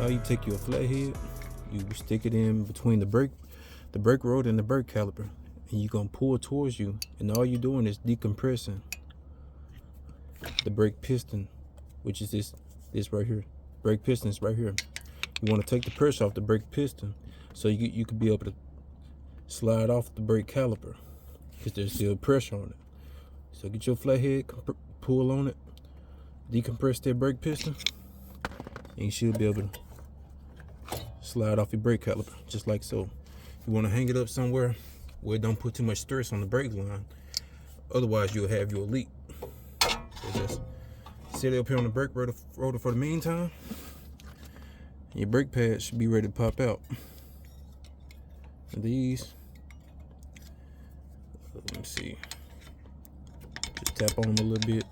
Now you take your flathead, you stick it in between the brake rotor and the brake caliper, and you're gonna pull towards you, and all you're doing is decompressing the brake piston, which is this right here. Brake piston is right here. You want to take the pressure off the brake piston so you could be able to slide off the brake caliper because there's still pressure on it. So get your flathead, pull on it, decompress that brake piston, and you should be able to slide off your brake caliper just like so. You want to hang it up somewhere where it don't put too much stress on the brake line, otherwise you'll have your leak. So just sit it up here on the brake rotor for the meantime. Your brake pads should be ready to pop out. And these, let me see, just tap on them a little bit.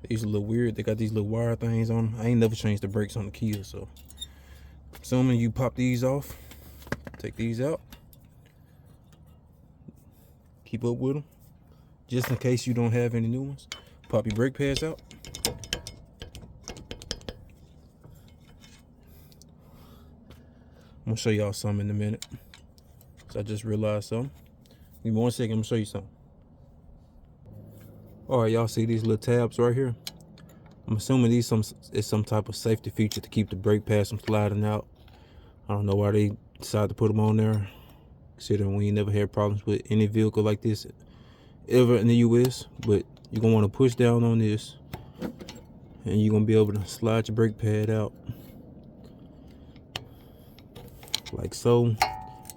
These are a little weird. They got these little wire things on them. I ain't never changed the brakes on the Kia, so assuming you pop these off, take these out, keep up with them, just in case you don't have any new ones. Pop your brake pads out. I'm gonna show y'all something in a minute. So I just realized something. Give me 1 second, I'm gonna show you something. All right, y'all see these little tabs right here? I'm assuming these is some type of safety feature to keep the brake pads from sliding out. I don't know why they decided to put them on there, considering we ain't never had problems with any vehicle like this ever in the US. But you're gonna want to push down on this, and you're gonna be able to slide your brake pad out like so. And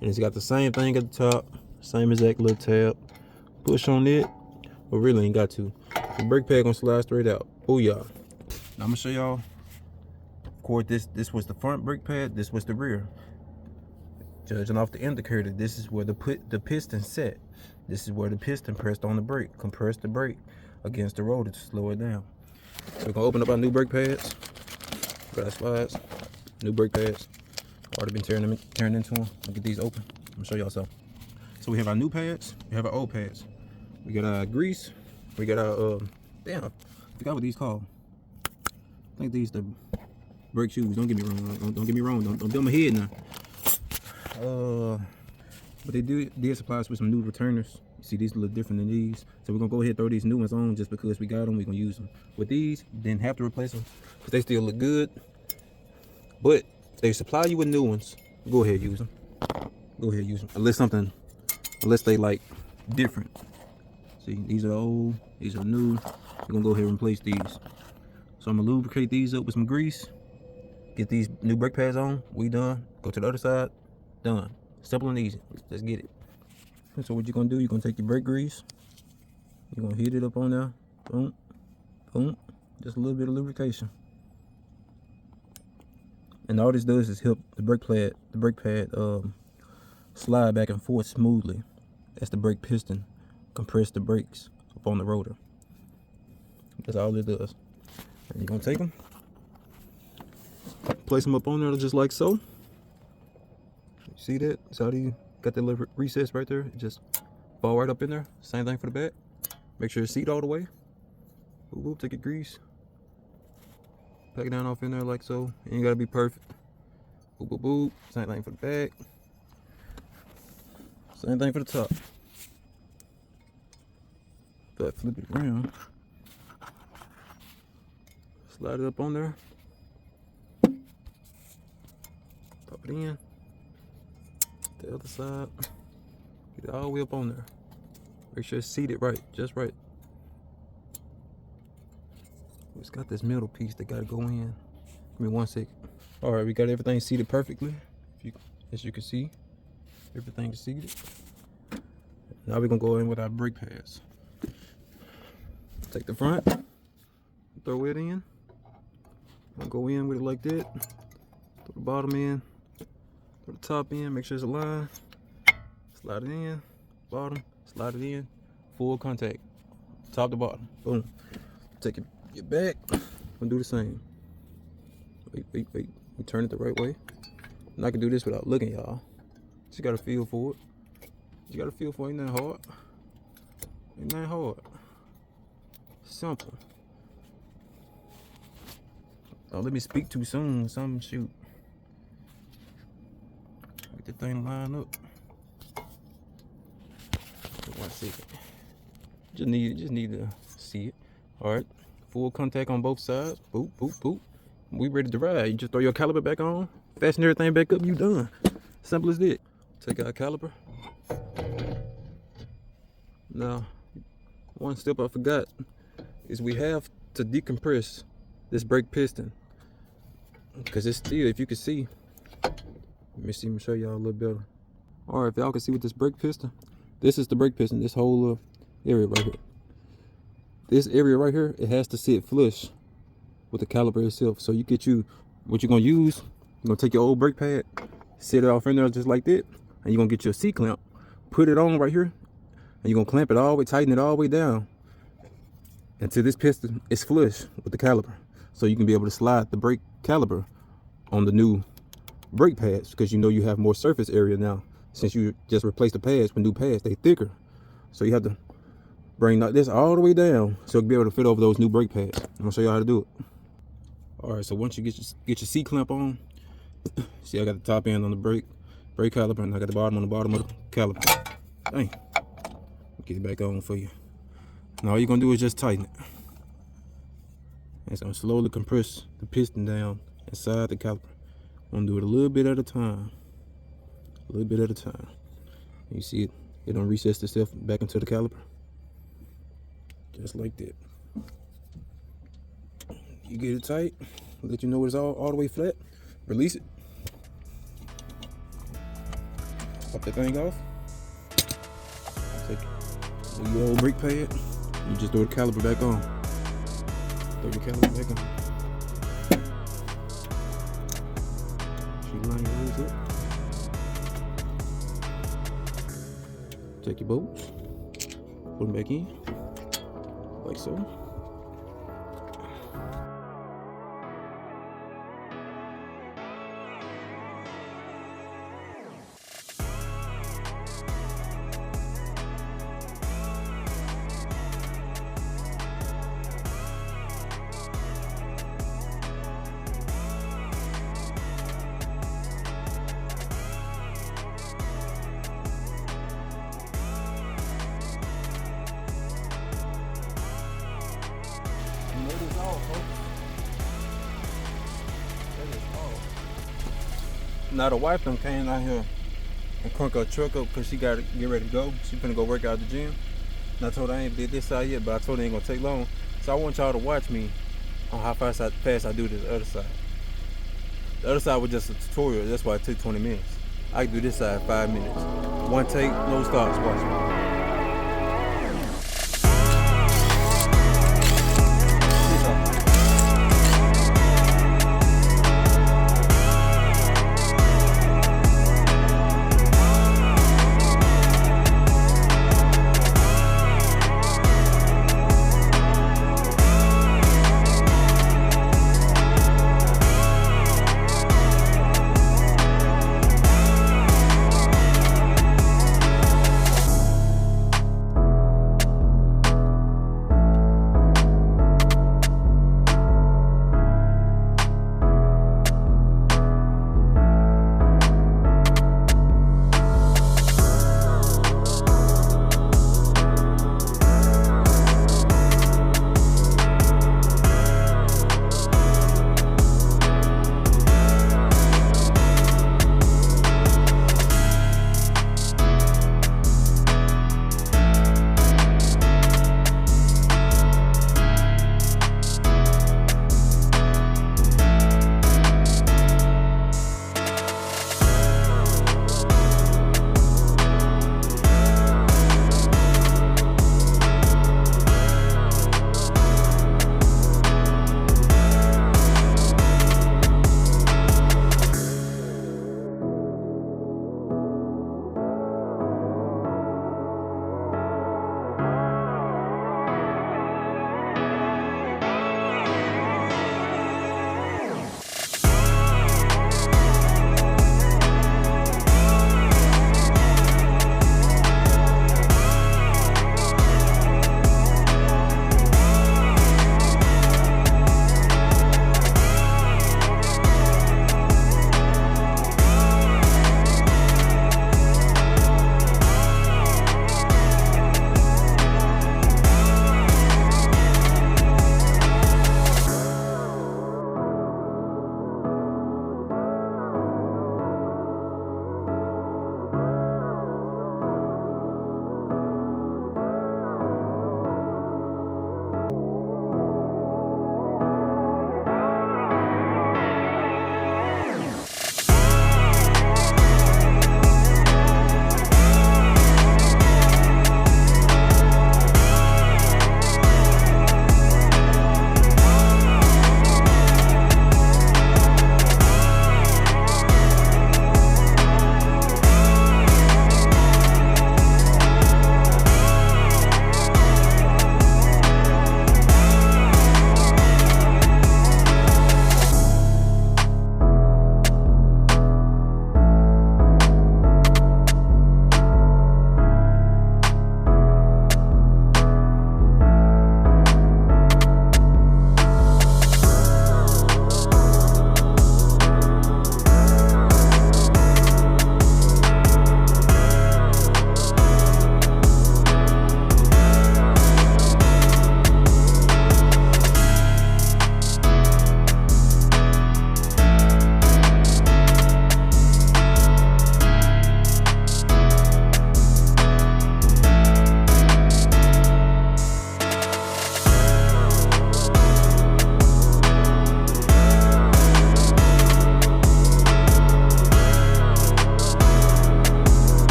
it's got the same thing at the top, same exact little tab. Push on it, but really ain't got to. The brake pad gonna slide straight out. Booyah. Now I'm gonna show y'all. Of course, this was the front brake pad, this was the rear. Judging off the indicator, this is where the piston set. This is where the piston pressed on the brake, compressed the brake against the rotor to slow it down. So we're gonna open up our new brake pads. Got slides, new brake pads. Already been turned into them. I'll get these open. I'm gonna show y'all something. So we have our new pads, we have our old pads. We got our grease, we got our damn, I forgot what these called. I think these the brake shoes. Don't get me wrong. Don't get me wrong. Don't build my head now. But they did supply us with some new returners. You see, these a little different than these. So we're gonna go ahead and throw these new ones on just because we got them. We're gonna use them. With these, didn't have to replace them because they still look good. But if they supply you with new ones, go ahead use them. Go ahead use them. Unless they like different. See, these are old. These are new. We're gonna go ahead and replace these. So I'm gonna lubricate these up with some grease. Get these new brake pads on. We done. Go to the other side. Done. Simple and easy. Let's get it. So what you're gonna do, you're gonna take your brake grease. You're gonna heat it up on there. Boom. Boom. Just a little bit of lubrication. And all this does is help the brake pad slide back and forth smoothly as the brake piston compress the brakes up on the rotor. That's all it does. And you're gonna take them, place them up on there just like so. You see that? So you got that little recess right there. It just fall right up in there. Same thing for the back. Make sure it's seat all the way. Boop, boop, take your grease. Pack it down off in there like so. Ain't gotta be perfect. Boop, boop, boop. Same thing for the back. Same thing for the top. If I flip it around, slide it up on there. Pop it in. The other side. Get it all the way up on there. Make sure it's seated right, just right. It's got this middle piece that gotta go in. Give me 1 second. All right, we got everything seated perfectly. As you can see, everything is seated. Now we're gonna go in with our brake pads. Take the front, throw it in. I'll go in with it like that. Throw the bottom in, throw the top in, make sure it's aligned. Slide it in, bottom, slide it in, full contact, top to bottom, boom. Take your back, and do the same. Wait, we turn it the right way. And I can do this without looking, y'all. Just gotta feel for it. You gotta feel for it, ain't that hard. Ain't that hard. Simple. Don't let me speak too soon. Some shoot. Get the thing lined up. 1 second. Just need to see it. All right. Full contact on both sides. Boop, boop, boop. We ready to ride. You just throw your caliper back on, fasten everything back up, you done. Simple as that. Take out caliper. Now, one step I forgot is we have to decompress this brake piston, because it's still, if you can see, let me show y'all a little better. All right, if y'all can see with this brake piston, this is the brake piston, this whole area right here. This area right here, it has to sit flush with the caliper itself. So you get what you're gonna use, you're gonna take your old brake pad, set it off in there just like that, and you're gonna get your C-clamp, put it on right here, and you're gonna clamp it all the way, tighten it all the way down until this piston is flush with the caliper. So you can be able to slide the brake caliper on the new brake pads, because you have more surface area now. Since you just replaced the pads with new pads, they thicker. So you have to bring this all the way down so it'll be able to fit over those new brake pads. I'm gonna show you how to do it. All right, so once you get your C-clamp on, see I got the top end on the brake caliper, and I got the bottom on the bottom of the caliper. Dang, get it back on for you. Now all you're gonna do is just tighten it. And so slowly compress the piston down inside the caliper. I'm gonna do it a little bit at a time. A little bit at a time. You see it don't recess itself back into the caliper. Just like that. You get it tight, let you know it's all the way flat. Release it. Pop that thing off. Take your old brake pad. You just throw the caliper back on. Throw your caliper back on. She line your holes up. Take your bolts. Put them back in. Like so. Now the wife done came out here and crunk her truck up because she got to get ready to go. She finna go work out at the gym. And I told her I ain't did this side yet, but I told her it ain't gonna take long. So I want y'all to watch me on how fast I do this other side. The other side was just a tutorial. That's why it took 20 minutes. I can do this side 5 minutes. One take, no stops. Watch me.